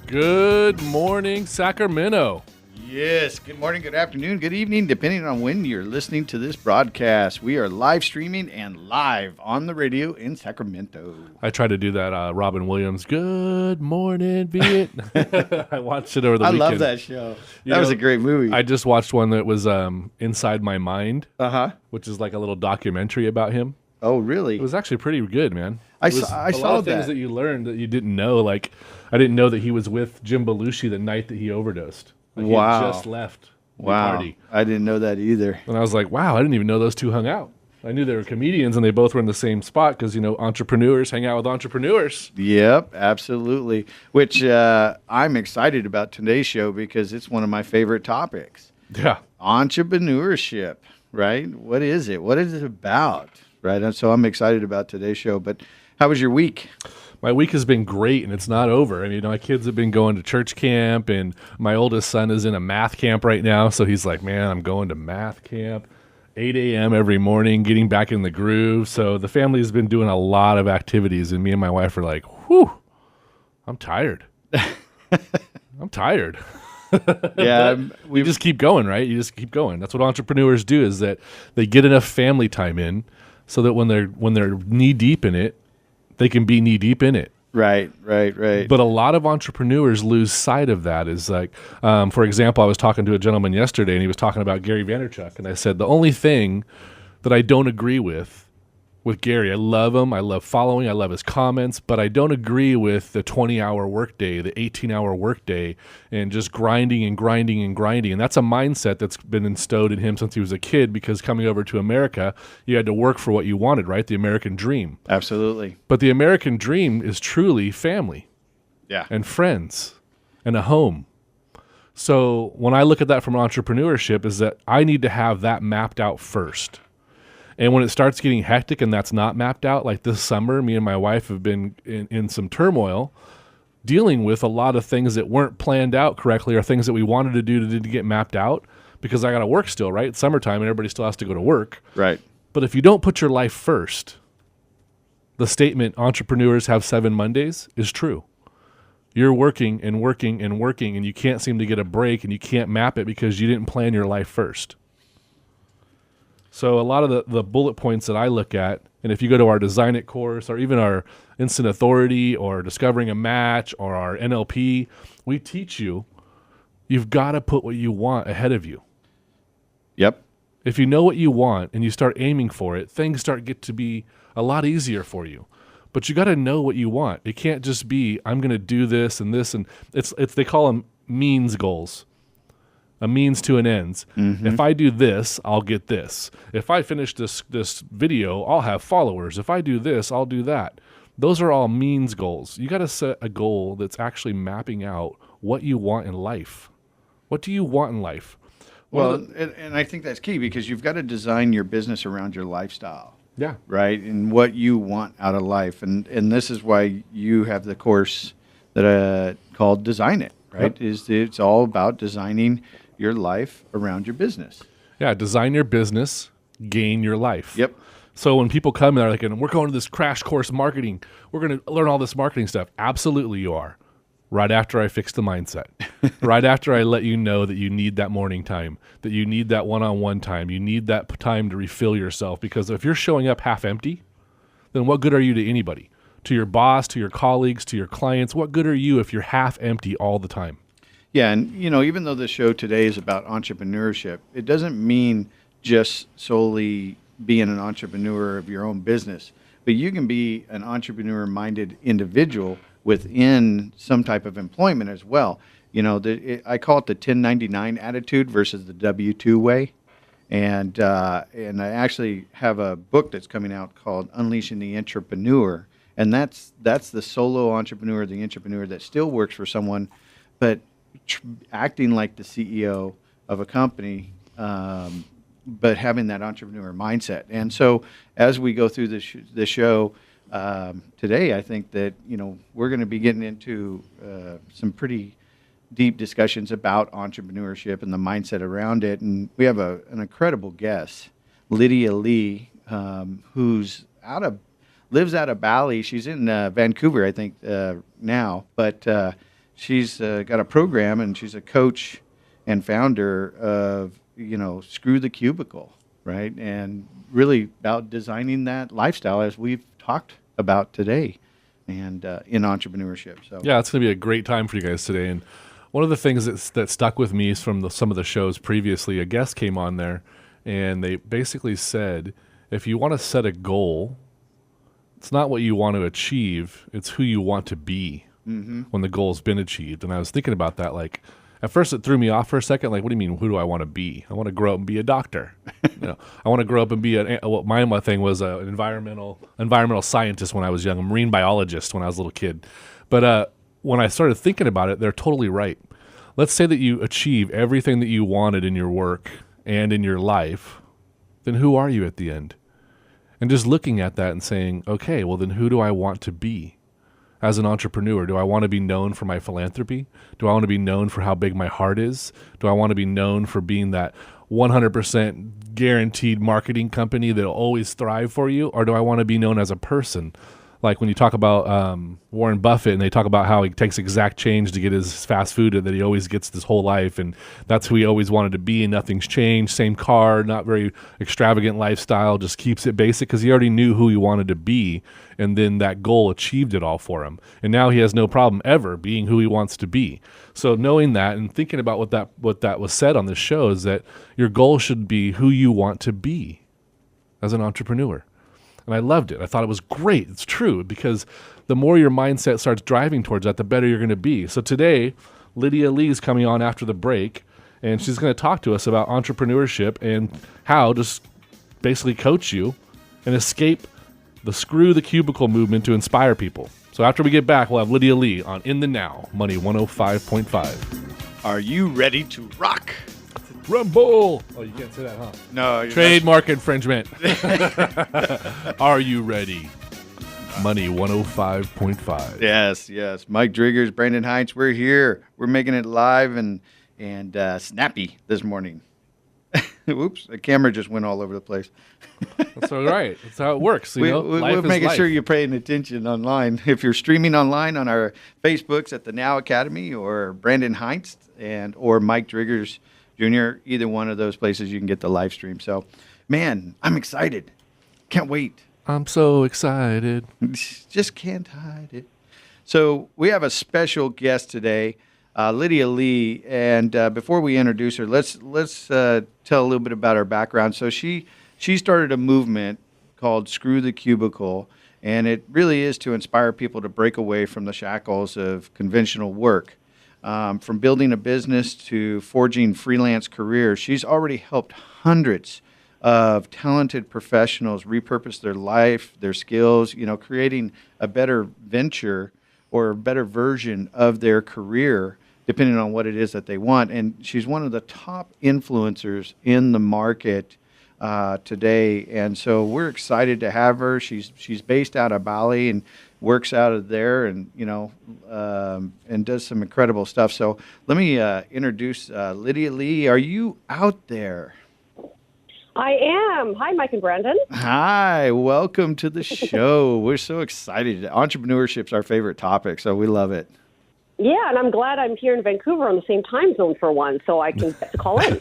Good morning, Sacramento. Yes, good morning, good afternoon, good evening, depending on when you're listening to this broadcast. We are live streaming and live on the radio in Sacramento. I tried to do that Robin Williams, good morning, Viet. I watched it over the weekend. I love that show. That was a great movie. I just watched one that was Inside My Mind, which is like a little documentary about him. Oh, really? It was actually pretty good, man. I saw a lot of things that you learned that you didn't know. Like, I didn't know that he was with Jim Belushi the night that he overdosed. Like, wow. He had just left the party. I didn't know that either. And I was like, wow, I didn't even know those two hung out. I knew they were comedians and they both were in the same spot because, entrepreneurs hang out with entrepreneurs. Yep, absolutely. Which I'm excited about today's show because it's one of my favorite topics. Yeah. Entrepreneurship, right? What is it? What is it about? Right. And so I'm excited about today's show. But how was your week? My week has been great, and it's not over. I mean, my kids have been going to church camp, and my oldest son is in a math camp right now. So he's like, man, I'm going to math camp, 8 a.m. every morning, getting back in the groove. So the family has been doing a lot of activities, and me and my wife are like, whew, I'm tired. I'm tired. Yeah, we just keep going, right? You just keep going. That's what entrepreneurs do, is that they get enough family time in so that when they're knee deep in it, they can be knee deep in it. Right. But a lot of entrepreneurs lose sight of that. Is like, for example, I was talking to a gentleman yesterday, and he was talking about Gary Vaynerchuk, and I said the only thing that I don't agree with Gary, I love him, I love following, I love his comments, but I don't agree with the 20-hour workday, the 18-hour workday, and just grinding. And that's a mindset that's been instilled in him since he was a kid, because coming over to America, you had to work for what you wanted, right? The American dream. Absolutely. But the American dream is truly family. Yeah. And friends and a home. So when I look at that from entrepreneurship, is that I need to have that mapped out first. And when it starts getting hectic and that's not mapped out, like this summer, me and my wife have been in some turmoil, dealing with a lot of things that weren't planned out correctly, or things that we wanted to do that didn't get mapped out, because I got to work still, right? It's summertime and everybody still has to go to work. Right. But if you don't put your life first, the statement, entrepreneurs have 7 Mondays, is true. You're working and working and working, and you can't seem to get a break, and you can't map it because you didn't plan your life first. So a lot of the bullet points that I look at, and if you go to our Design It course, or even our Instant Authority, or Discovering a Match, or our NLP, we teach you've got to put what you want ahead of you. Yep. If you know what you want and you start aiming for it, things get to be a lot easier for you. But you got to know what you want. It can't just be, I'm going to do this and this, and it's they call them means goals. A means to an ends. Mm-hmm. If I do this, I'll get this. If I finish this video, I'll have followers. If I do this, I'll do that. Those are all means goals. You got to set a goal that's actually mapping out what you want in life. What do you want in life? Well, and I think that's key, because you've got to design your business around your lifestyle. Yeah. Right? And what you want out of life. And this is why you have the course that called Design It, right? Yep. It's all about designing your life around your business. Yeah, design your business, gain your life. Yep. So when people come and they're like, we're going to this crash course marketing, we're going to learn all this marketing stuff. Absolutely you are. Right after I fix the mindset. Right after I let you know that you need that morning time, that you need that one-on-one time, you need that time to refill yourself. Because if you're showing up half empty, then what good are you to anybody? To your boss, to your colleagues, to your clients? What good are you if you're half empty all the time? Yeah, and even though the show today is about entrepreneurship, it doesn't mean just solely being an entrepreneur of your own business, but you can be an entrepreneur-minded individual within some type of employment as well. I call it the 1099 attitude versus the W-2 way, and I actually have a book that's coming out called Unleashing the Entrepreneur, and that's the solo entrepreneur, the entrepreneur that still works for someone, but acting like the CEO of a company, but having that entrepreneur mindset. And so as we go through the show today, I think that, we're going to be getting into some pretty deep discussions about entrepreneurship and the mindset around it. And we have an incredible guest, Lydia Lee, who's lives out of Bali. She's in Vancouver, I think, now, but she's got a program, and she's a coach and founder of, Screw the Cubicle, right? And really about designing that lifestyle as we've talked about today and in entrepreneurship. So Yeah, it's going to be a great time for you guys today. And one of the things that stuck with me is from some of the shows previously, a guest came on there, and they basically said, if you want to set a goal, it's not what you want to achieve, it's who you want to be when the goal's been achieved. And I was thinking about that, like, at first it threw me off for a second. Like, what do you mean, who do I want to be? I want to grow up and be a doctor. I want to grow up and be my thing was an environmental scientist when I was young, a marine biologist when I was a little kid. But when I started thinking about it, they're totally right. Let's say that you achieve everything that you wanted in your work and in your life, then who are you at the end? And just looking at that and saying, okay, well then who do I want to be? As an entrepreneur, do I want to be known for my philanthropy? Do I want to be known for how big my heart is? Do I want to be known for being that 100% guaranteed marketing company that'll always thrive for you? Or do I want to be known as a person? Like when you talk about Warren Buffett, and they talk about how he takes exact change to get his fast food that he always gets his whole life, and that's who he always wanted to be, and nothing's changed. Same car, not very extravagant lifestyle, just keeps it basic because he already knew who he wanted to be, and then that goal achieved it all for him. And now he has no problem ever being who he wants to be. So knowing that and thinking about what that was said on this show is that your goal should be who you want to be as an entrepreneur. And I loved it. I thought it was great. It's true, because the more your mindset starts driving towards that, the better you're going to be. So today, Lydia Lee is coming on after the break, and she's going to talk to us about entrepreneurship and how to basically coach you and escape the screw the cubicle movement to inspire people. So after we get back, we'll have Lydia Lee on In the Now, Money 105.5. are you ready to rock? Rumble! Oh, you can't say that, huh? No. Trademark infringement. Are you ready? Money 105.5. Yes. Mike Driggers, Brandon Heinz, we're here. We're making it live and snappy this morning. Oops, the camera just went all over the place. That's all right. That's how it works. We're making sure you're paying attention online. If you're streaming online on our Facebooks at the Now Academy or Brandon Heinz or Mike Driggers Jr., either one of those places you can get the live stream. So, man, I'm excited. Can't wait. I'm so excited. Just can't hide it. So we have a special guest today, Lydia Lee. And before we introduce her, let's tell a little bit about her background. So she started a movement called Screw the Cubicle, and it really is to inspire people to break away from the shackles of conventional work. From building a business to forging freelance careers, she's already helped hundreds of talented professionals repurpose their life, their skills, creating a better venture or a better version of their career, depending on what it is that they want. And she's one of the top influencers in the market today. And so we're excited to have her. She's based out of Bali and works out of there, and and does some incredible stuff. So let me introduce Lydia Lee. Are you out there? I am. Hi, Mike and Brandon. Hi, welcome to the show. We're so excited. Entrepreneurship's our favorite topic, so we love it. Yeah, and I'm glad I'm here in Vancouver on the same time zone for one, so I can get to call in.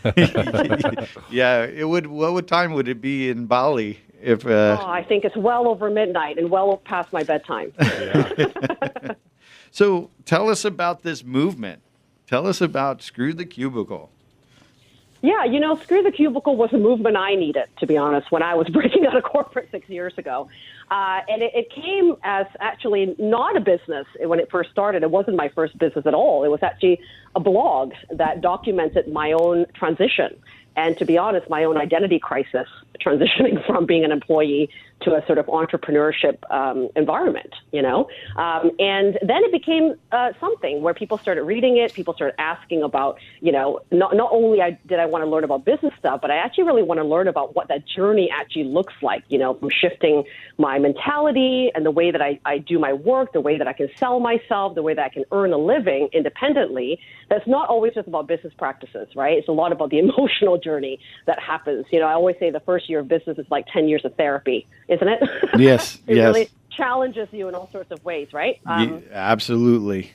Yeah, it would. What time would it be in Bali? If I think it's well over midnight and well past my bedtime. Yeah. So tell us about this movement. Tell us about Screw the Cubicle. Yeah, Screw the Cubicle was a movement I needed, to be honest, when I was breaking out of corporate 6 years ago. And it came as actually not a business when it first started. It wasn't my first business at all. It was actually a blog that documented my own transition. And to be honest, my own identity crisis, transitioning from being an employee to a sort of entrepreneurship environment, and then it became something where people started reading it. People started asking about, not only did I want to learn about business stuff, but I actually really want to learn about what that journey actually looks like, from shifting my mentality and the way that I do my work, the way that I can sell myself, the way that I can earn a living independently. That's not always just about business practices, right? It's a lot about the emotional journey that happens. I always say the first year of business is like 10 years of therapy, isn't it? Yes, it yes. really challenges you in all sorts of ways, right? Absolutely.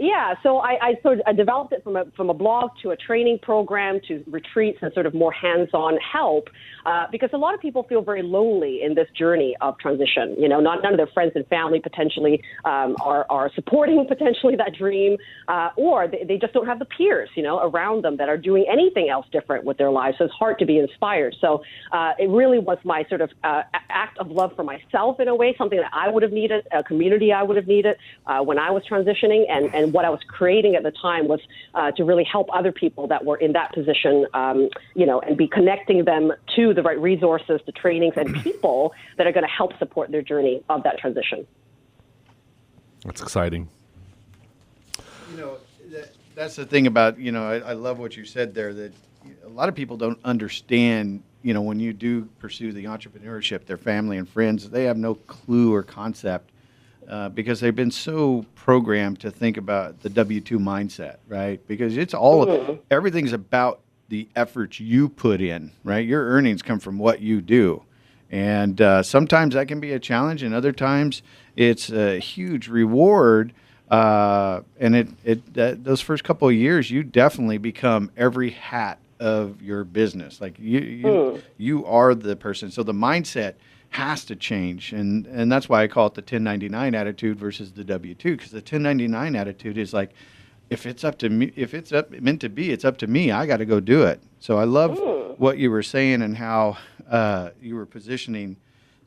Yeah, so I developed it from a blog to a training program to retreats and sort of more hands-on help, because a lot of people feel very lonely in this journey of transition. You know, none of their friends and family potentially are supporting potentially that dream, or they just don't have the peers, you know, around them that are doing anything else different with their lives. So it's hard to be inspired. So it really was my sort of act of love for myself in a way, something that I would have needed, a community I would have needed when I was transitioning, and what I was creating at the time was to really help other people that were in that position, you know, and be connecting them to the right resources, the trainings, and people that are going to help support their journey of that transition. That's exciting. You know, that's the thing about, you know, I love what you said there, that a lot of people don't understand, you know, when you do pursue the entrepreneurship, their family and friends, they have no clue or concept. Because they've been so programmed to think about the W-2 mindset, right? Because it's all, everything's about the effort you put in, right? Your earnings come from what you do. And sometimes that can be a challenge, and other times it's a huge reward. And those first couple of years, you definitely become every hat of your business. Like you are the person. So the mindset has to change, and that's why I call it the 1099 attitude versus the W-2, because the 1099 attitude is like, if it's up to me, if it's meant to be, it's up to me. I got to go do it. So I love what you were saying and how you were positioning.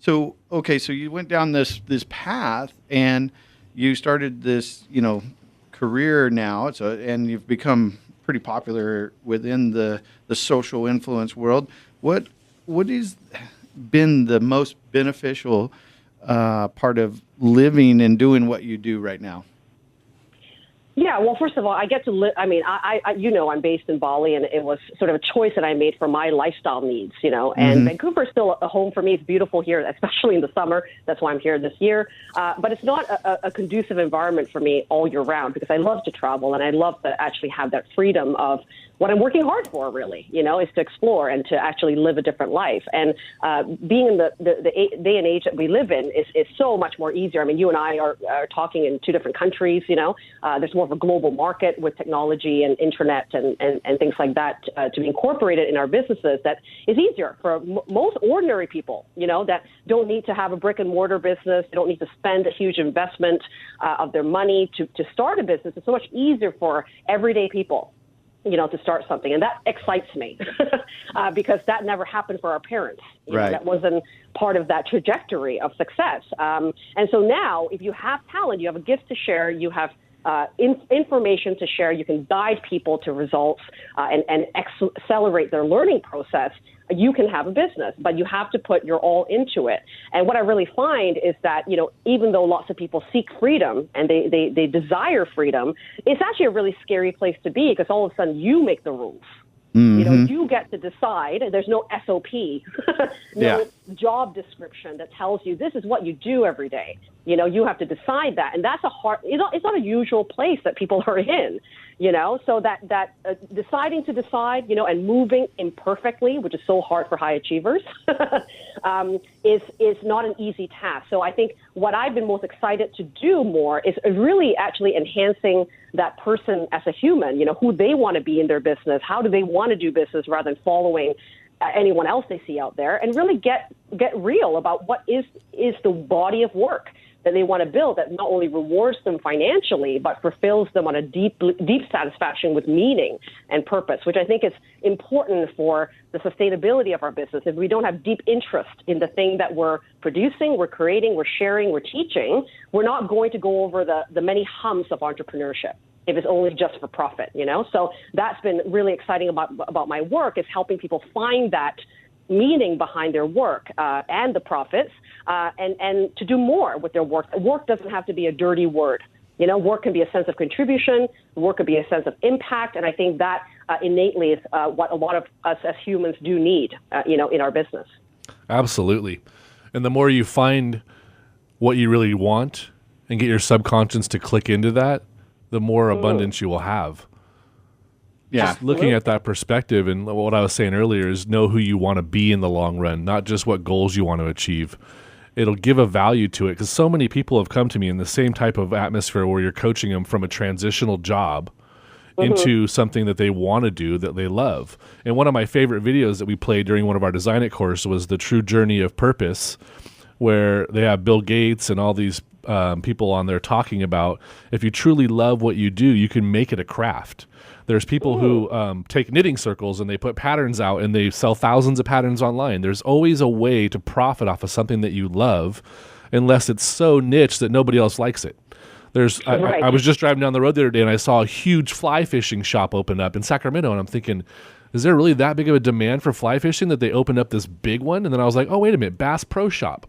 So okay, so you went down this path and you started this, you know, career now. So and you've become pretty popular within the social influence world. What is been the most beneficial part of living and doing what you do right now? Yeah, well, first of all, I get to live. I mean, I you know, I'm based in Bali, and it was sort of a choice that I made for my lifestyle needs, you know. And Vancouver is still a home for me. It's beautiful here, especially in the summer. That's why I'm here this year. But it's not a conducive environment for me all year round, because I love to travel and I love to actually have that freedom of what I'm working hard for, really, you know, is to explore and to actually live a different life. And being in the day and age that we live in is so much more easier. I mean, you and I are talking in two different countries, you know. There's more of a global market with technology and internet and things like that to be incorporated in our businesses that is easier for most ordinary people, you know, that don't need to have a brick and mortar business. They don't need to spend a huge investment of their money to start a business. It's so much easier for everyday people, you know, to start something. And that excites me because that never happened for our parents. You know, that wasn't part of that trajectory of success. And so now, if you have talent, you have a gift to share, you have information to share, you can guide people to results and accelerate their learning process, you can have a business, but you have to put your all into it. And what I really find is that, you know, even though lots of people seek freedom and they desire freedom, it's actually a really scary place to be, because all of a sudden you make the rules. You know, you get to decide. There's no SOP, no job description that tells you this is what you do every day. You know, you have to decide that. And that's it's not a usual place that people are in, you know, so that deciding to decide, you know, and moving imperfectly, which is so hard for high achievers, is not an easy task. So I think what I've been most excited to do more is really actually enhancing that person as a human, you know, who they want to be in their business, how do they want to do business rather than following anyone else they see out there, and really get real about what is the body of work that they want to build that not only rewards them financially, but fulfills them on a deep satisfaction with meaning and purpose, which I think is important for the sustainability of our business. If we don't have deep interest in the thing that we're producing, we're creating, we're sharing, we're teaching, we're not going to go over the many humps of entrepreneurship if it's only just for profit, you know? So that's been really exciting about my work, is helping people find that meaning behind their work and the profits, and to do more with their work. Work doesn't have to be a dirty word. You know, work can be a sense of contribution. Work can be a sense of impact. And I think that innately is what a lot of us as humans do need, you know, in our business. Absolutely. And the more you find what you really want and get your subconscious to click into that, the more abundance you will have. Yeah. Just looking at that perspective, and what I was saying earlier is know who you want to be in the long run, not just what goals you want to achieve. it'll give a value to it, because so many people have come to me in the same type of atmosphere where you're coaching them from a transitional job into something that they want to do, that they love. And one of my favorite videos that we played during one of our Design It course was the True Journey of Purpose, where they have Bill Gates and all these people on there talking about, if you truly love what you do, you can make it a craft. There's people who take knitting circles and they put patterns out and they sell thousands of patterns online. There's always a way to profit off of something that you love, unless it's so niche that nobody else likes it. I was just driving down the road the other day and I saw a huge fly fishing shop open up in Sacramento, and I'm thinking, is there really that big of a demand for fly fishing that they opened up this big one? And then I was like, oh, wait a minute, Bass Pro Shop.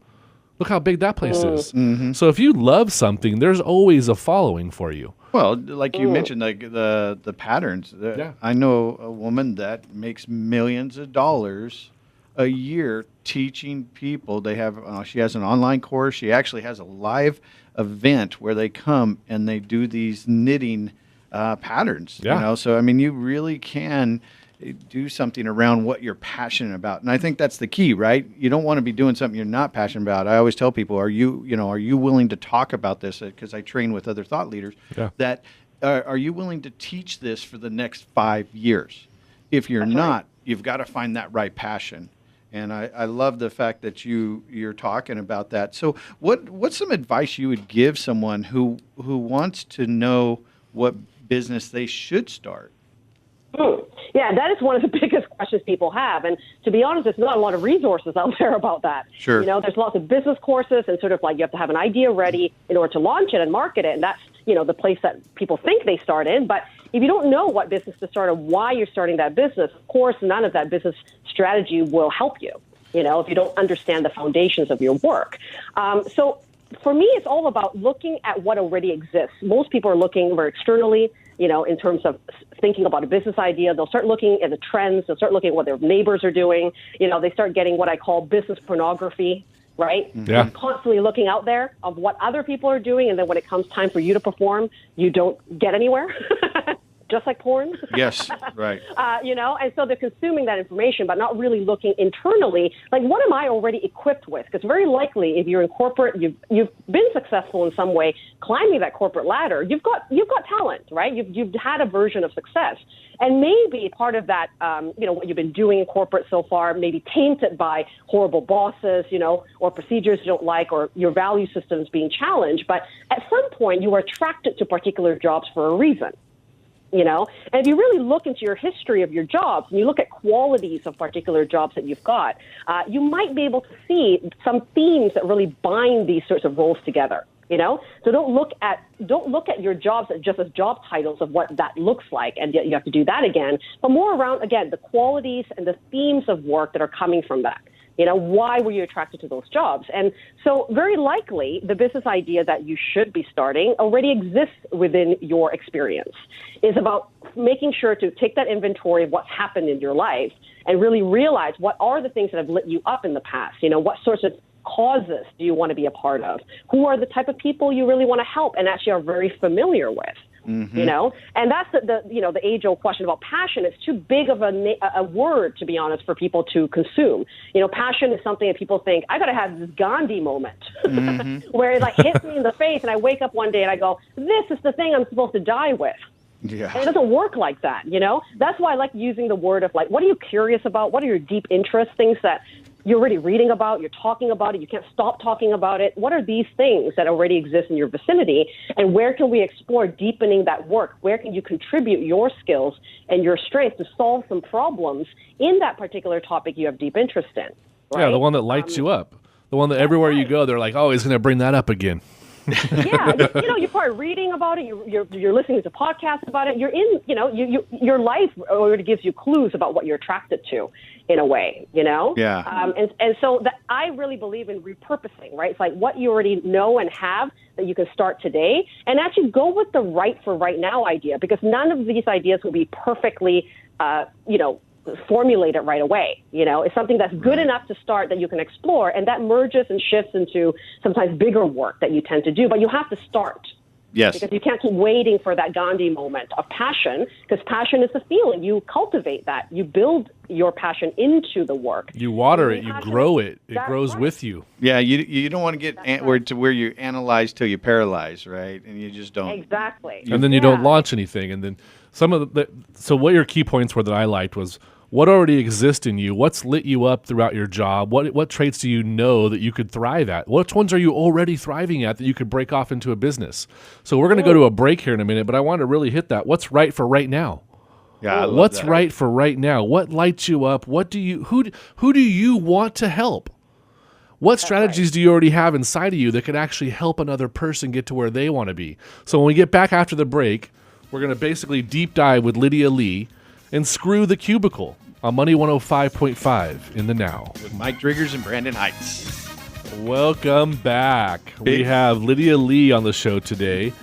Look how big that place is. So if you love something, there's always a following for you. Well, like you mentioned, like the patterns. I know a woman that makes millions of dollars a year teaching people. They have she has an online course. She actually has a live event where they come and they do these knitting patterns. Yeah. You know, so I mean, you really can do something around what you're passionate about, and I think that's the key, right? You don't want to be doing something you're not passionate about. I always tell people, are you willing to talk about this? Because I train with other thought leaders. Yeah. That are you willing to teach this for the next 5 years? If you're not, you've got to find that right passion. And I love the fact that you're talking about that. So what's some advice you would give someone who wants to know what business they should start? Yeah, that is one of the biggest questions people have. And to be honest, there's not a lot of resources out there about that. Sure. You know, there's lots of business courses and sort of like you have to have an idea ready in order to launch it and market it. And that's, you know, the place that people think they start in. But if you don't know what business to start or why you're starting that business, of course, none of that business strategy will help you, you know, if you don't understand the foundations of your work. So for me, it's all about looking at what already exists. Most people are looking very externally, you know, in terms of thinking about a business idea. They'll start looking at the trends. They'll start looking at what their neighbors are doing. You know, they start getting what I call business pornography, right? Yeah. Constantly looking out there of what other people are doing. And then when it comes time for you to perform, you don't get anywhere. Just like porn. Yes, right. You know, and so they're consuming that information, but not really looking internally, like, what am I already equipped with? Because very likely, if you're in corporate, you've been successful in some way, climbing that corporate ladder, you've got talent, right? You've had a version of success. And maybe part of that, you know, what you've been doing in corporate so far, maybe tainted by horrible bosses, you know, or procedures you don't like, or your value systems being challenged. But at some point, you are attracted to particular jobs for a reason. You know, and if you really look into your history of your jobs and you look at qualities of particular jobs that you've got, you might be able to see some themes that really bind these sorts of roles together. You know, so don't look at your jobs just as job titles of what that looks like, and yet you have to do that again. But more around, again, the qualities and the themes of work that are coming from that. You know, why were you attracted to those jobs? And so very likely the business idea that you should be starting already exists within your experience. It's about making sure to take that inventory of what's happened in your life and really realize what are the things that have lit you up in the past. You know, what sorts of causes do you want to be a part of? Who are the type of people you really want to help and actually are very familiar with? Mm-hmm. You know, and that's the age-old question about passion. It's too big of a word, to be honest, for people to consume. You know, passion is something that people think, I got to have this Gandhi moment where it like hits me in the face and I wake up one day and I go, this is the thing I'm supposed to die with. Yeah. And it doesn't work like that, you know? That's why I like using the word of like, what are you curious about? What are your deep interests, things that you're already reading about, you're talking about it, you can't stop talking about it. What are these things that already exist in your vicinity? And where can we explore deepening that work? Where can you contribute your skills and your strengths to solve some problems in that particular topic you have deep interest in? Right? Yeah, the one that lights you up. The one that everywhere you go, they're like, oh, he's going to bring that up again. Yeah, you know, you're probably reading about it. You're listening to podcasts about it. You're in, you know, your life already gives you clues about what you're attracted to, in a way, you know. Yeah. And so that I really believe in repurposing, right? It's like what you already know and have that you can start today, and actually go with the right for right now idea, because none of these ideas will be perfectly, you know, formulate it right away. You know, it's something that's good enough to start that you can explore, and that merges and shifts into sometimes bigger work that you tend to do, but you have to start. Yes. Because you can't keep waiting for that Gandhi moment of passion, because passion is a feeling. You cultivate that. You build your passion into the work. You water it. You grow it. It grows with you. Yeah, you don't want to get where you analyze till you paralyze, right? And you just don't. Exactly. And then you don't launch anything. And then so what your key points were that I liked was what already exists in you, what's lit you up throughout your job, what traits do you know that you could thrive at, which ones are you already thriving at that you could break off into a business. So we're going to go to a break here in a minute, but I want to really hit that. What's right for right now? Yeah, I love what's that. right for right now? What lights you up? Who do you want to help? What strategies do you already have inside of you that could actually help another person get to where they want to be? So when we get back after the break, we're going to basically deep dive with Lydia Lee and screw the cubicle on Money 105.5 in the Now. With Mike Driggers and Brandon Heights. Welcome back. We have Lydia Lee on the show today,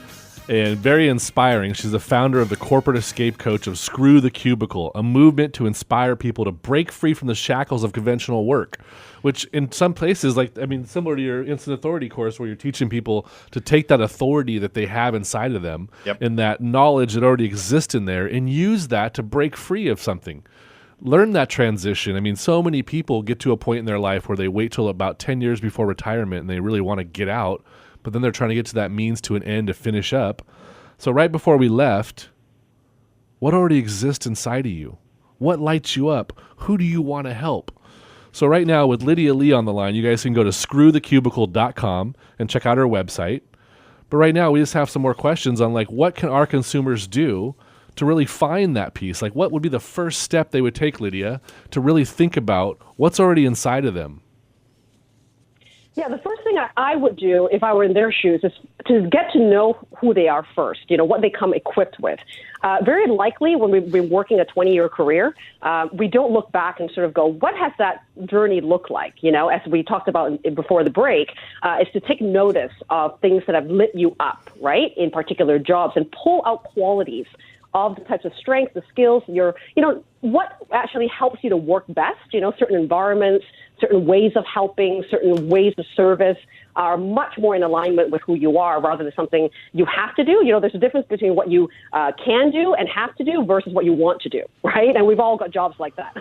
and very inspiring. She's the founder of the corporate escape coach of Screw the Cubicle, a movement to inspire people to break free from the shackles of conventional work, which in some places, similar to your instant authority course where you're teaching people to take that authority that they have inside of them and that knowledge that already exists in there and use that to break free of something. Learn that transition. I mean, so many people get to a point in their life where they wait till about 10 years before retirement and they really want to get out, but then they're trying to get to that means to an end to finish up. So right before we left, what already exists inside of you? What lights you up? Who do you want to help? So right now with Lydia Lee on the line, you guys can go to screwthecubicle.com and check out her website. But right now we just have some more questions on what can our consumers do to really find that piece? What would be the first step they would take, Lydia, to really think about what's already inside of them? Yeah, the first thing I would do if I were in their shoes is to get to know who they are first, what they come equipped with. Very likely when we've been working a 20-year career, we don't look back and sort of go, what has that journey looked like? As we talked about before the break, is to take notice of things that have lit you up, right, in particular jobs and pull out qualities of the types of strengths, the skills, what actually helps you to work best, certain environments, certain ways of helping, certain ways of service are much more in alignment with who you are rather than something you have to do. There's a difference between what you can do and have to do versus what you want to do, right? And we've all got jobs like that.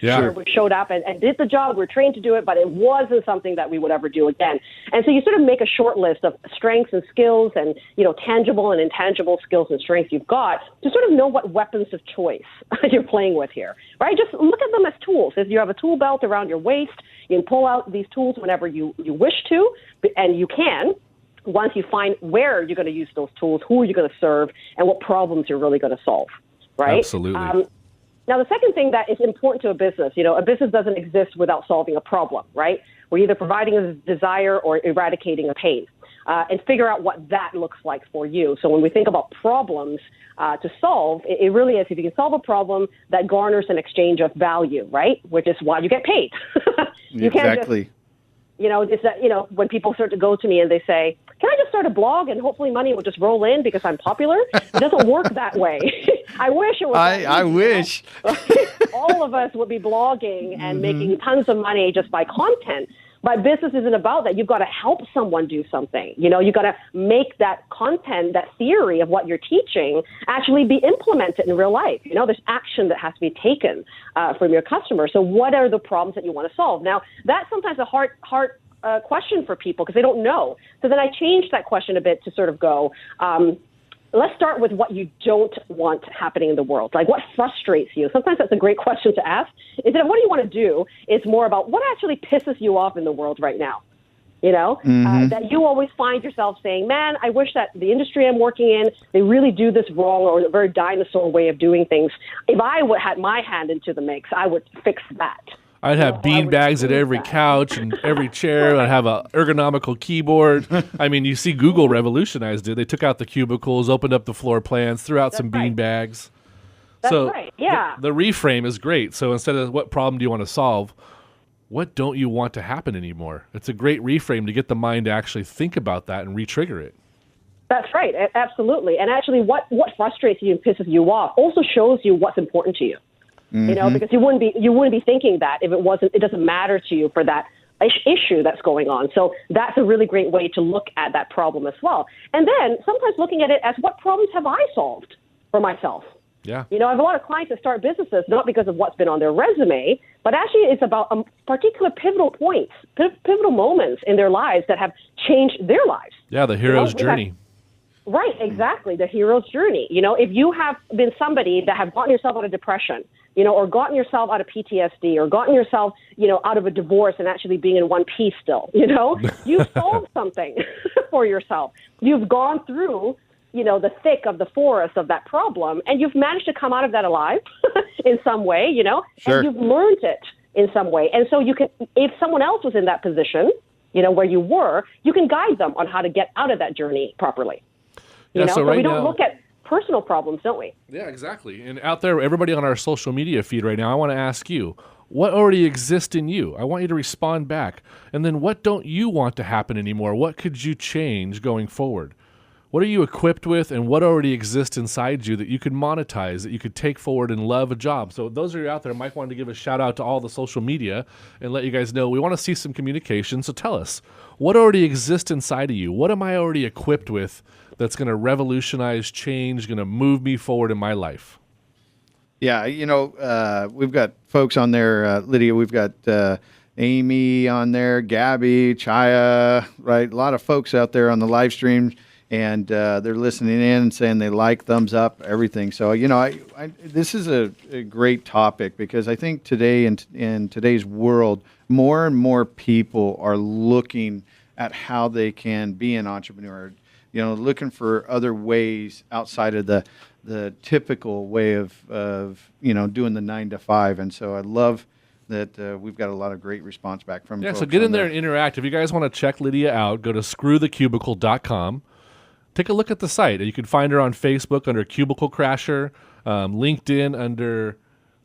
Yeah. Where we showed up and did the job, we're trained to do it, but it wasn't something that we would ever do again. And so you sort of make a short list of strengths and skills and, tangible and intangible skills and strengths you've got to sort of know what weapons of choice you're playing with here, right? Just look at them as tools. If you have a tool belt around your waist, you can pull out these tools whenever you wish to, and you can once you find where you're going to use those tools, who you're going to serve, and what problems you're really going to solve, right? Absolutely. Now, the second thing that is important to a business, a business doesn't exist without solving a problem, right? We're either providing a desire or eradicating a pain. And figure out what that looks like for you. So when we think about problems to solve, it really is if you can solve a problem that garners an exchange of value, right? Which is why you get paid. You Exactly. Can't just, it's that, when people start to go to me and they say, can I just start a blog and hopefully money will just roll in because I'm popular? It doesn't work that way. I wish it was. I wish. All of us would be blogging and making tons of money just by content. But business isn't about that. You've got to help someone do something. You've got to make that content, that theory of what you're teaching actually be implemented in real life. There's action that has to be taken from your customer. So what are the problems that you want to solve? Now, that's sometimes a hard question for people because they don't know. So then I changed that question a bit to sort of go, let's start with what you don't want happening in the world. What frustrates you? Sometimes that's a great question to ask. Instead of what do you want to do, it's more about what actually pisses you off in the world right now. That you always find yourself saying, man, I wish that the industry I'm working in, they really do this wrong or a very dinosaur way of doing things. If I had my hand into the mix, I would fix that. I'd have bean bags at every couch and every chair. I'd have a ergonomical keyboard. I mean, you see Google revolutionized it. They took out the cubicles, opened up the floor plans, threw out some bean bags. That's right, yeah. The reframe is great. So instead of what problem do you want to solve, what don't you want to happen anymore? It's a great reframe to get the mind to actually think about that and re-trigger it. That's right, absolutely. And actually what frustrates you and pisses you off also shows you what's important to you. Because you wouldn't be thinking that if it doesn't matter to you for that issue that's going on. So that's a really great way to look at that problem as well. And then sometimes looking at it as, what problems have I solved for myself? Yeah. You know, I have a lot of clients that start businesses not because of what's been on their resume, but actually it's about particular pivotal points, pivotal moments in their lives that have changed their lives. Yeah, the hero's journey. Right, exactly, the hero's journey. You know, if you have been somebody that have gotten yourself out of depression, you know, or gotten yourself out of PTSD, or gotten yourself, you know, out of a divorce and actually being in one piece still, you know, you've solved something for yourself. You've gone through, you know, the thick of the forest of that problem, and you've managed to come out of that alive in some way, you know, Sure. and you've learned it in some way. And so you can, if someone else was in that position, you know, where you were, you can guide them on how to get out of that journey properly. You know, so so right we don't now- look at personal problems, don't we? Yeah, exactly. And out there, everybody on our social media feed right now, I want to ask you, what already exists in you? I want you to respond back. And then what don't you want to happen anymore? What could you change going forward? What are you equipped with, and what already exists inside you that you could monetize, that you could take forward and love a job? So those of you out there, Mike wanted to give a shout out to all the social media and let you guys know we want to see some communication. So tell us, what already exists inside of you? What am I already equipped with that's going to revolutionize, change, going to move me forward in my life? Yeah, you know, we've got folks on there, Lydia. We've got Amy on there, Gabby, Chaya, right? A lot of folks out there on the live stream, and they're listening in and saying they like, thumbs up, everything. So, you know, this is a great topic, because I think today in today's world, more and more people are looking at how they can be an entrepreneur. You know, looking for other ways outside of the typical way of you know, doing the 9 to 5. And so I love that we've got a lot of great response back from Yeah, folks so get in on there and interact. If you guys want to check Lydia out, go to screwthecubicle.com. Take a look at the site. You can find her on Facebook under Cubicle Crasher, LinkedIn under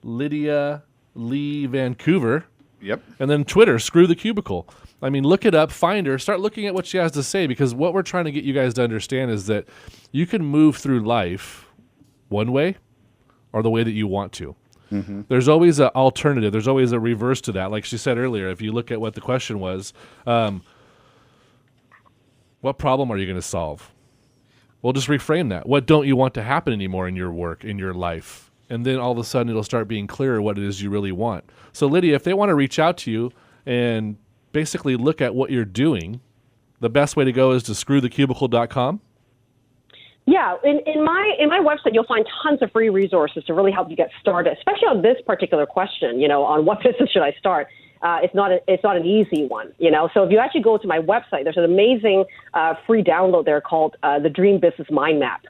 Lydia Lee Vancouver. Yep. And then Twitter, Screw the Cubicle. I mean, look it up, find her, start looking at what she has to say, because what we're trying to get you guys to understand is that you can move through life one way or the way that you want to. Mm-hmm. There's always an alternative. There's always a reverse to that. Like she said earlier, if you look at what the question was, what problem are you going to solve? Well, just reframe that. What don't you want to happen anymore in your work, in your life? And then all of a sudden it'll start being clearer what it is you really want. So Lydia, if they want to reach out to you and basically look at what you're doing, the best way to go is to screwthecubicle.com. Yeah, in my website, you'll find tons of free resources to really help you get started, especially on this particular question, you know, on what business should I start. It's not an easy one, you know. So if you actually go to my website, there's an amazing free download there called the Dream Business Mind Map,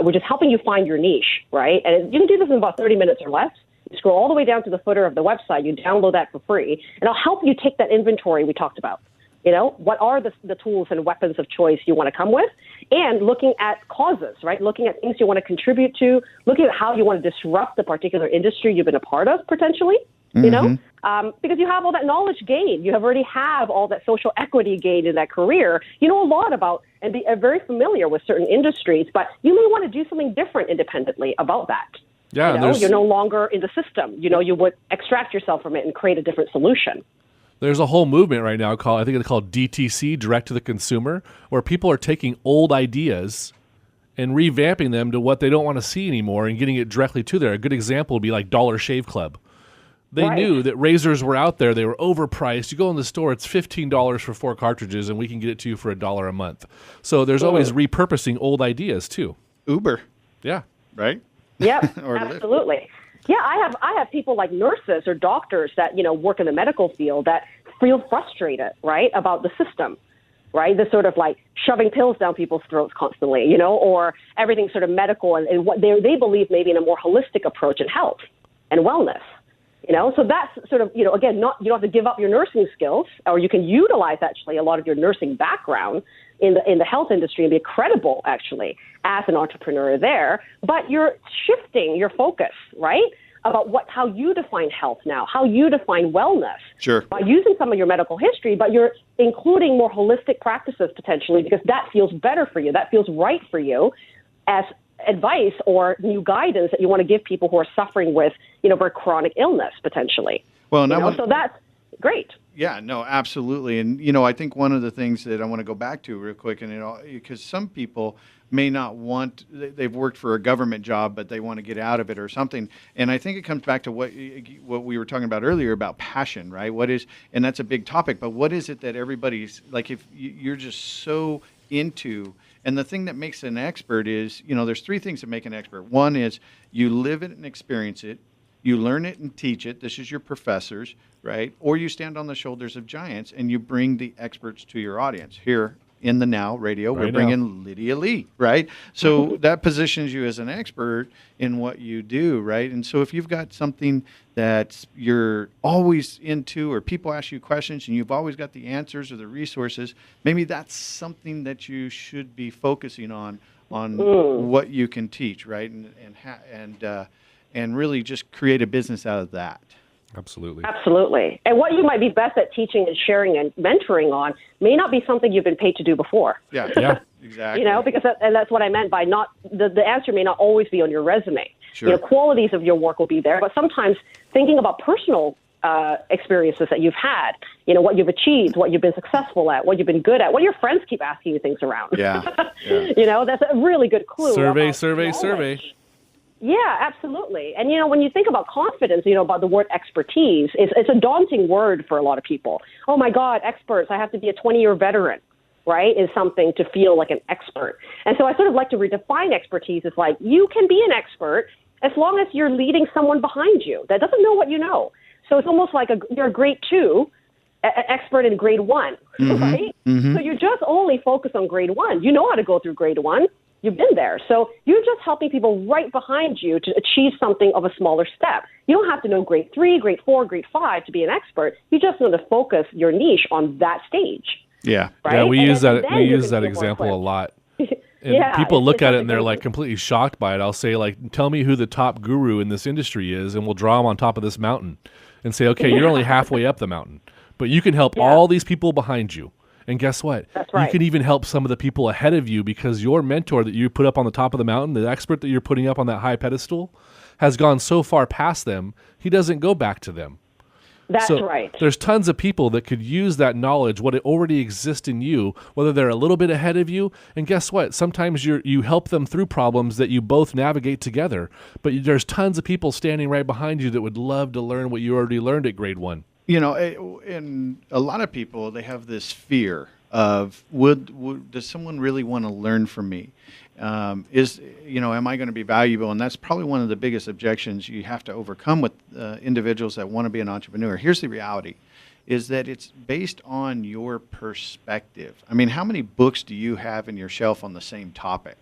which is helping you find your niche, right? And you can do this in about 30 minutes or less. You scroll all the way down to the footer of the website. You download that for free, and I'll help you take that inventory we talked about. You know, what are the tools and weapons of choice you want to come with, and looking at causes, right? Looking at things you want to contribute to, looking at how you want to disrupt the particular industry you've been a part of, potentially, you know, because you have all that knowledge gained. You already have all that social equity gained in that career. You know a lot about and be very familiar with certain industries, but you may want to do something different independently about that. Yeah, you know, you're no longer in the system. You know, you would extract yourself from it and create a different solution. There's a whole movement right now I think it's called DTC, direct to the consumer, where people are taking old ideas and revamping them to what they don't want to see anymore and getting it directly to there. A good example would be like Dollar Shave Club. They knew that razors were out there. They were overpriced. You go in the store, it's $15 for 4 cartridges, and we can get it to you for $1 a month. So there's always repurposing old ideas too. Uber. Yeah. Right? Yep, Or absolutely. Yeah, I have people like nurses or doctors that, you know, work in the medical field that feel frustrated, right, about the system, right? The sort of like shoving pills down people's throats constantly, you know, or everything sort of medical and what they believe maybe in a more holistic approach in health and wellness. You know, so that's sort of, you know, again, you don't have to give up your nursing skills, or you can utilize actually a lot of your nursing background in the health industry and be credible actually as an entrepreneur there. But you're shifting your focus, right, about how you define health now, how you define wellness. Sure. By using some of your medical history, but you're including more holistic practices potentially because that feels better for you, that feels right for you as advice or new guidance that you want to give people who are suffering with, you know, very chronic illness potentially. Well, and so great. Yeah, no, absolutely. And, I think one of the things that I want to go back to real quick, and because some people may not want, they've worked for a government job, but they want to get out of it or something. And I think it comes back to what we were talking about earlier about passion, right? And that's a big topic, but what is it that everybody's, like, if you're just so into, and the thing that makes an expert is, there's three things that make an expert. One is you live it and experience it. You learn it and teach it. This is your professors, right? Or you stand on the shoulders of giants and you bring the experts to your audience. Here in the Now Radio, we're bringing Lydia Lee, right? So that positions you as an expert in what you do, right? And so if you've got something that you're always into, or people ask you questions and you've always got the answers or the resources, maybe that's something that you should be focusing on what you can teach, right? And really just create a business out of that. Absolutely. Absolutely. And what you might be best at teaching and sharing and mentoring on may not be something you've been paid to do before. Yeah, exactly. Because that's what I meant by not, the answer may not always be on your resume. Sure. Qualities of your work will be there, but sometimes thinking about personal experiences that you've had, what you've achieved, what you've been successful at, what you've been good at, what your friends keep asking you things around. Yeah. That's a really good clue. Survey. Yeah, absolutely. And, when you think about confidence, about the word expertise, it's a daunting word for a lot of people. Oh, my God, experts, I have to be a 20-year veteran, right, is something to feel like an expert. And so I sort of like to redefine expertise as like you can be an expert as long as you're leading someone behind you that doesn't know what you know. So it's almost like you're a grade 2, an expert in grade 1, right? Mm-hmm. So you're just only focused on grade 1. You know how to go through grade 1. You've been there. So you're just helping people right behind you to achieve something of a smaller step. You don't have to know grade 3, grade 4, grade 5 to be an expert. You just need to focus your niche on that stage. Yeah. Right? Yeah, we use that that example a lot. And people look at it and they're like completely shocked by it. I'll say, like, tell me who the top guru in this industry is, and we'll draw them on top of this mountain and say, okay, you're only halfway up the mountain, but you can help all these people behind you. And guess what? That's right. You can even help some of the people ahead of you, because your mentor that you put up on the top of the mountain, the expert that you're putting up on that high pedestal, has gone so far past them, he doesn't go back to them. That's right. There's tons of people that could use that knowledge, what it already exists in you, whether they're a little bit ahead of you. And guess what? Sometimes you help them through problems that you both navigate together. But there's tons of people standing right behind you that would love to learn what you already learned at grade 1. And a lot of people, they have this fear of, does someone really want to learn from me? Am I going to be valuable? And that's probably one of the biggest objections you have to overcome with individuals that want to be an entrepreneur. Here's the reality, is that it's based on your perspective. I mean, how many books do you have in your shelf on the same topic?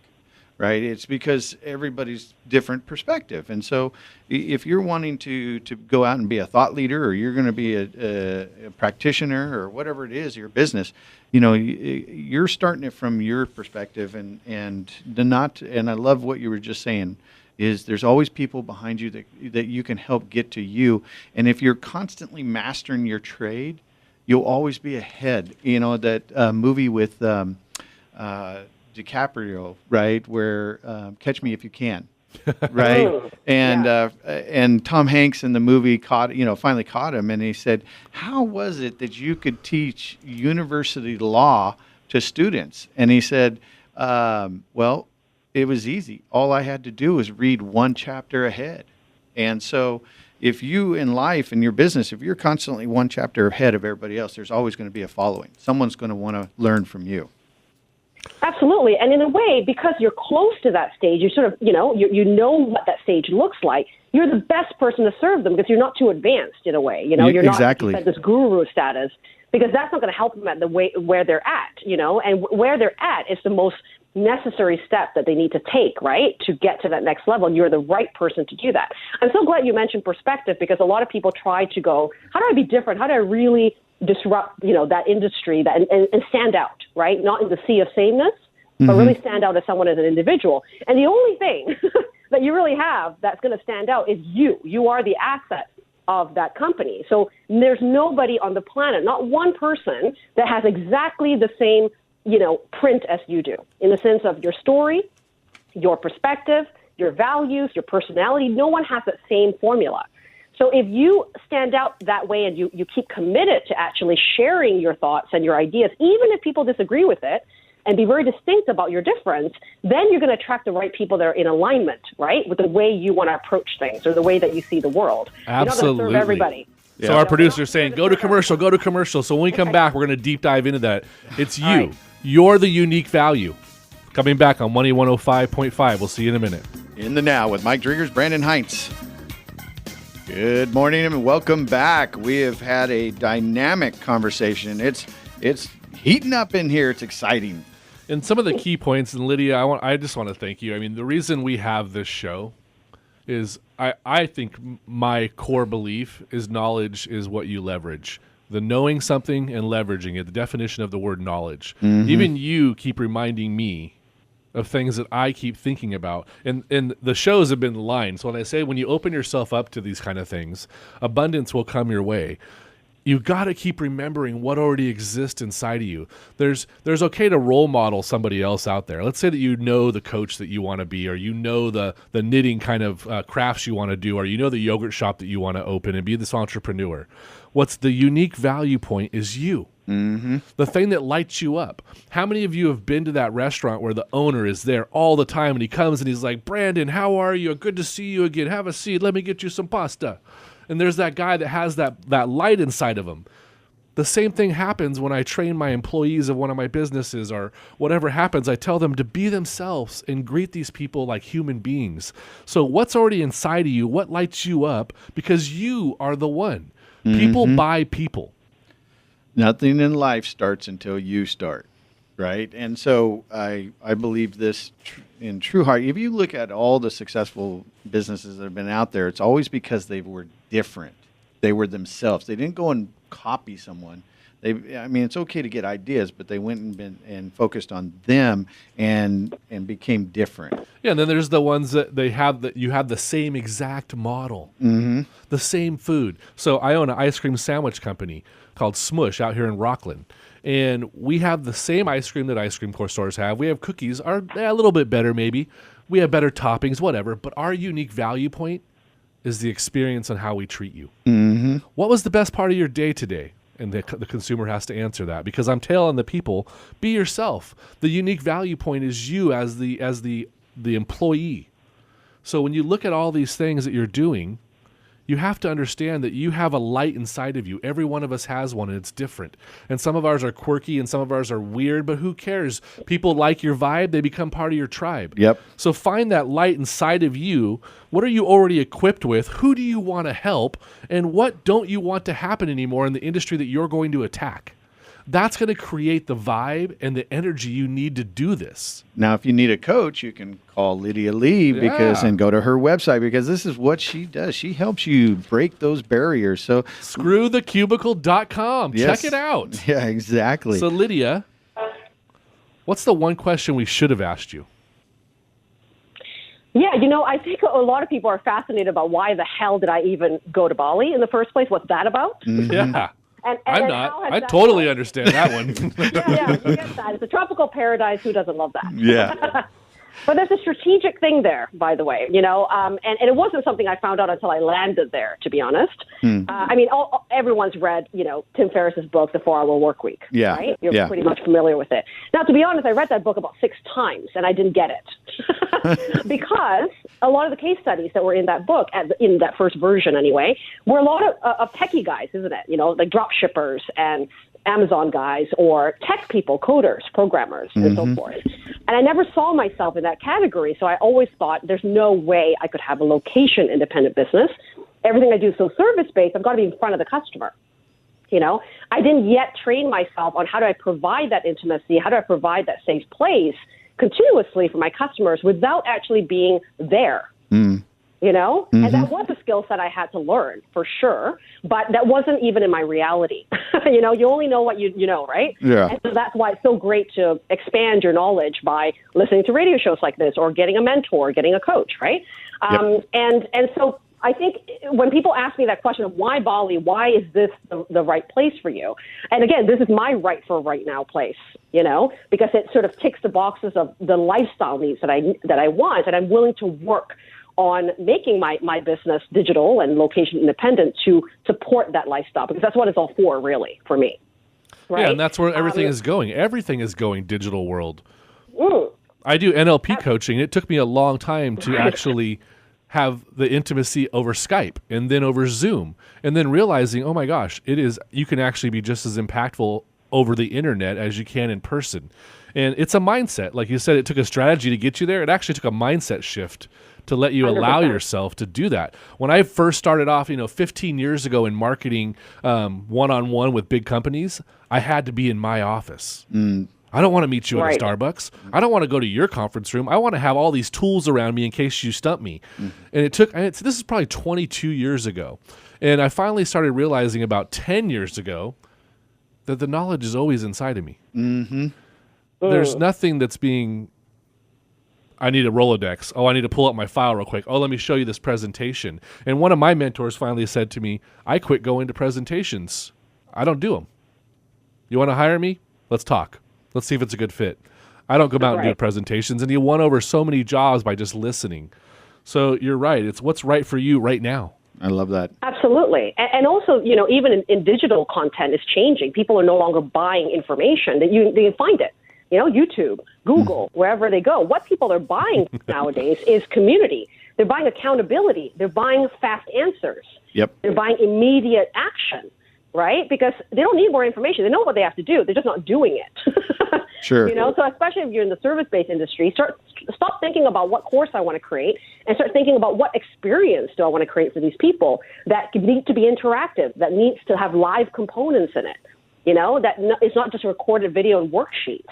Right? It's because everybody's different perspective. And so if you're wanting to go out and be a thought leader, or you're going to be a practitioner, or whatever it is, your business, you're starting it from your perspective, and I love what you were just saying, is there's always people behind you that you can help get to you. And if you're constantly mastering your trade, you'll always be ahead. That movie with DiCaprio, right, where Catch Me If You Can, right? And Tom Hanks in the movie finally caught him, and he said, how was it that you could teach university law to students? And he said, well, it was easy. All I had to do was read one chapter ahead. And so if you in life, in your business, if you're constantly one chapter ahead of everybody else, there's always going to be a following. Someone's going to want to learn from you. Absolutely. And in a way, because you're close to that stage, you sort of, you know what that stage looks like. You're the best person to serve them because you're not too advanced in a way. You're exactly. not at this guru status, because that's not going to help them at where they're at, and where they're at is the most necessary step that they need to take, right, to get to that next level. And you're the right person to do that. I'm so glad you mentioned perspective, because a lot of people try to go, how do I be different? How do I really disrupt, that industry and stand out, right? Not in the sea of sameness, but really stand out as someone, as an individual. And the only thing that you really have that's going to stand out is you. You are the asset of that company. So there's nobody on the planet, not one person, that has exactly the same, print as you do, in the sense of your story, your perspective, your values, your personality. No one has that same formula. So if you stand out that way and you keep committed to actually sharing your thoughts and your ideas, even if people disagree with it, and be very distinct about your difference, then you're going to attract the right people that are in alignment, right, with the way you want to approach things or the way that you see the world. Absolutely. You're not going to serve everybody. So our producer's saying, go to commercial, go to commercial. So when we come back, we're going to deep dive into that. It's you. Right. You're the unique value. Coming back on Money 105.5. We'll see you in a minute. In the Now with Mike Driggers, Brandon Heinz. Good morning and welcome back. We have had a dynamic conversation. It's heating up in here. It's exciting. And some of the key points, and Lydia, I just want to thank you. I mean, the reason we have this show is I think my core belief is knowledge is what you leverage. The knowing something and leveraging it, the definition of the word knowledge. Mm-hmm. Even you keep reminding me of things that I keep thinking about. And the shows have been lined. So when I say when you open yourself up to these kind of things, abundance will come your way. You got to keep remembering what already exists inside of you. There's okay to role model somebody else out there. Let's say that you know the coach that you want to be, or you know the knitting kind of crafts you want to do, or you know the yogurt shop that you want to open and be this entrepreneur. What's the unique value point is you. Mm-hmm. The thing that lights you up. How many of you have been to that restaurant where the owner is there all the time and he comes and he's like, Brandon, how are you? Good to see you again. Have a seat. Let me get you some pasta. And there's that guy that has that light inside of him. The same thing happens when I train my employees of one of my businesses or whatever happens. I tell them to be themselves and greet these people like human beings. So what's already inside of you, what lights you up, because you are the one. Mm-hmm. People buy people. Nothing in life starts until you start, right? And so I believe this in true heart. If you look at all the successful businesses that have been out there, it's always because they were different. They were themselves. They didn't go and copy someone. It's okay to get ideas, but they went and focused on them and became different. Yeah, and then there's the ones that you have the same exact model, the same food. So I own an ice cream sandwich company called Smush out here in Rockland. And we have the same ice cream that ice cream stores have. We have cookies, are a little bit better maybe. We have better toppings, whatever. But our unique value point is the experience on how we treat you. Mm-hmm. What was the best part of your day today? And the consumer has to answer that, because I'm telling the people, be yourself. The unique value point is you as the employee. So when you look at all these things that you're doing, you have to understand that you have a light inside of you. Every one of us has one, and it's different. And some of ours are quirky, and some of ours are weird, but who cares? People like your vibe. They become part of your tribe. Yep. So find that light inside of you. What are you already equipped with? Who do you want to help? And what don't you want to happen anymore in the industry that you're going to attack? That's going to create the vibe and the energy you need to do this. Now, if you need a coach, you can call Lydia Lee and go to her website, because this is what she does. She helps you break those barriers. So screwthecubicle.com. Yes. Check it out. Yeah, exactly. So Lydia, what's the one question we should have asked you? Yeah, I think a lot of people are fascinated about why the hell did I even go to Bali in the first place? What's that about? Mm-hmm. Yeah. And I'm not. I totally understand that one. yeah, you get that. It's a tropical paradise. Who doesn't love that? Yeah. But there's a strategic thing there, by the way, and it wasn't something I found out until I landed there, to be honest. Everyone's read, Tim Ferriss's book, The 4-Hour Work Week, right? You're pretty much familiar with it. Now, to be honest, I read that book about 6 times, and I didn't get it. Because a lot of the case studies that were in that book, in that first version anyway, were a lot of techie guys, isn't it? Like drop shippers and Amazon guys, or tech people, coders, programmers, and so forth. And I never saw myself in that category, so I always thought there's no way I could have a location-independent business. Everything I do is so service-based, I've got to be in front of the customer. I didn't yet train myself on how do I provide that intimacy, how do I provide that safe place continuously for my customers without actually being there. And that was a skill set I had to learn, for sure, but that wasn't even in my reality. You only know what you know, right? Yeah. And so that's why it's so great to expand your knowledge by listening to radio shows like this, or getting a mentor, getting a coach, right? And so I think when people ask me that question of why Bali, why is this the right place for you? And again, this is my right for right now place, because it sort of ticks the boxes of the lifestyle needs that I want, and I'm willing to work on making my business digital and location independent to support that lifestyle, because that's what it's all for, really, for me. Right? Yeah, and that's where everything is going. Everything is going digital world. Mm. I do NLP coaching. It took me a long time to actually have the intimacy over Skype and then over Zoom, and then realizing, oh my gosh, you can actually be just as impactful over the internet as you can in person. And it's a mindset. Like you said, it took a strategy to get you there. It actually took a mindset shift to let you allow 100%. yourself to do that. When I first started off, 15 years ago in marketing, one-on-one with big companies, I had to be in my office. I don't want to meet you at a Starbucks. I don't want to go to your conference room. I want to have all these tools around me in case you stump me. And this is probably 22 years ago. And I finally started realizing about 10 years ago that the knowledge is always inside of me. Mm-hmm. There's nothing that's being, I need a Rolodex. Oh, I need to pull up my file real quick. Oh, let me show you this presentation. And one of my mentors finally said to me, I quit going to presentations. I don't do them. You want to hire me? Let's talk. Let's see if it's a good fit. I don't go out and do presentations. And you won over so many jobs by just listening. So you're right. It's what's right for you right now. I love that. Absolutely. And also, even in digital content is changing. People are no longer buying information. They can find it. YouTube, Google, wherever they go. What people are buying nowadays is community. They're buying accountability. They're buying fast answers. Yep. They're buying immediate action, right? Because they don't need more information. They know what they have to do. They're just not doing it. Sure. So especially if you're in the service-based industry, stop thinking about what course I want to create and start thinking about what experience do I want to create for these people that need to be interactive, that needs to have live components in it, that it's not just recorded video and worksheets.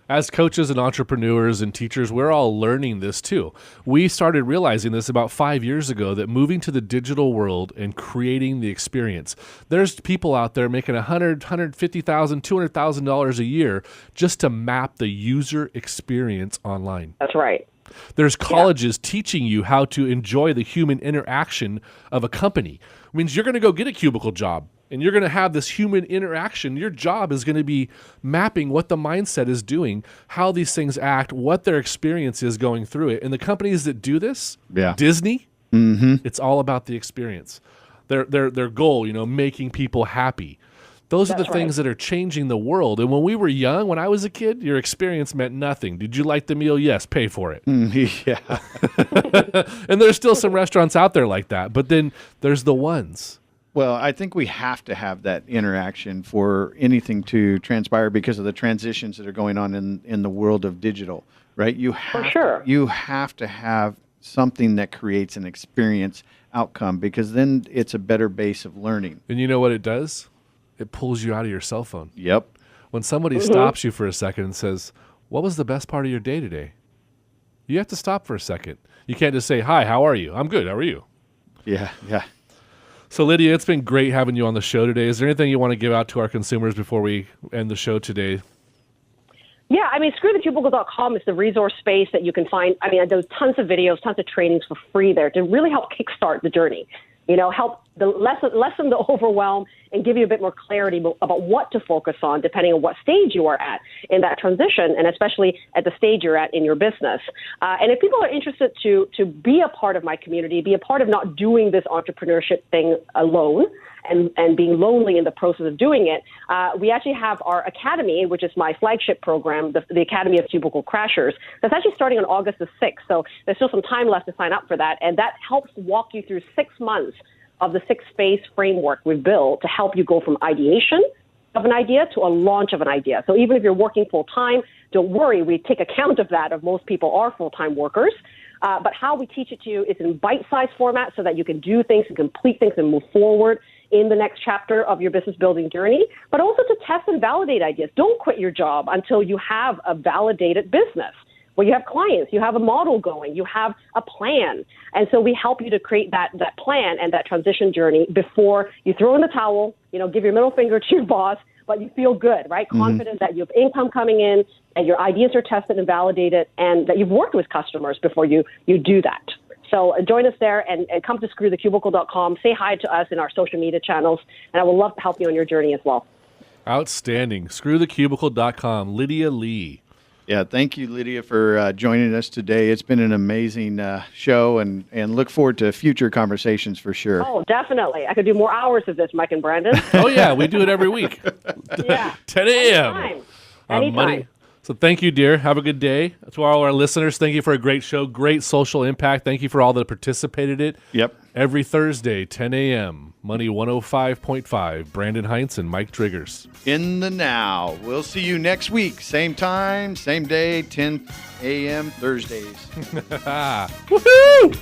As coaches and entrepreneurs and teachers, we're all learning this too. We started realizing this about 5 years ago, that moving to the digital world and creating the experience. There's people out there making $100,000, $150,000, $200,000 a year just to map the user experience online. That's right. There's colleges teaching you how to enjoy the human interaction of a company. It means you're going to go get a cubicle job, and you're going to have this human interaction. Your job is going to be mapping what the mindset is doing, how these things act, what their experience is going through it. And the companies that do this, Disney, it's all about the experience. Their goal, making people happy. Those are the things that are changing the world. And when we were young, when I was a kid, your experience meant nothing. Did you like the meal? Yes, pay for it. Yeah. And there's still some restaurants out there like that. But then there's the ones. Well, I think we have to have that interaction for anything to transpire because of the transitions that are going on in the world of digital, right? You have to have something that creates an experience outcome, because then it's a better base of learning. And you know what it does? It pulls you out of your cell phone. Yep. When somebody stops you for a second and says, what was the best part of your day today? You have to stop for a second. You can't just say, hi, how are you? I'm good. How are you? Yeah. So, Lydia, it's been great having you on the show today. Is there anything you want to give out to our consumers before we end the show today? Yeah, screwthecubicle.com is the resource space that you can find. There's tons of videos, tons of trainings for free there to really help kickstart the journey. Help lessen the overwhelm and give you a bit more clarity about what to focus on depending on what stage you are at in that transition, and especially at the stage you're at in your business. And if people are interested to be a part of my community, be a part of not doing this entrepreneurship thing alone and being lonely in the process of doing it, we actually have our academy, which is my flagship program, the Academy of Cubicle Crashers. That's actually starting on August the 6th, so there's still some time left to sign up for that, and that helps walk you through 6 months of the 6-phase framework we've built to help you go from ideation of an idea to a launch of an idea. So even if you're working full-time, don't worry, we take account of that, of most people are full-time workers. But how we teach it to you is in bite-sized format so that you can do things and complete things and move forward in the next chapter of your business building journey, but also to test and validate ideas. Don't quit your job until you have a validated business where you have clients, you have a model going, you have a plan. And so we help you to create that plan and that transition journey before you throw in the towel, give your middle finger to your boss, but you feel good, right? Confident that you have income coming in and your ideas are tested and validated and that you've worked with customers before you do that. So join us there and come to screwthecubicle.com. Say hi to us in our social media channels, and I would love to help you on your journey as well. Outstanding. Screwthecubicle.com. Lydia Lee. Yeah, thank you, Lydia, for joining us today. It's been an amazing show, and look forward to future conversations for sure. Oh, definitely. I could do more hours of this, Mike and Brandon. Oh, yeah, we do it every week. Yeah. 10 a.m. Anytime. on Anytime. Money. So thank you, dear. Have a good day. To all our listeners, thank you for a great show, great social impact. Thank you for all that participated in it. Yep. Every Thursday, 10 a.m., Money 105.5, Brandon Heinz and Mike Triggers. In the now. We'll see you next week. Same time, same day, 10 a.m. Thursdays. Woohoo!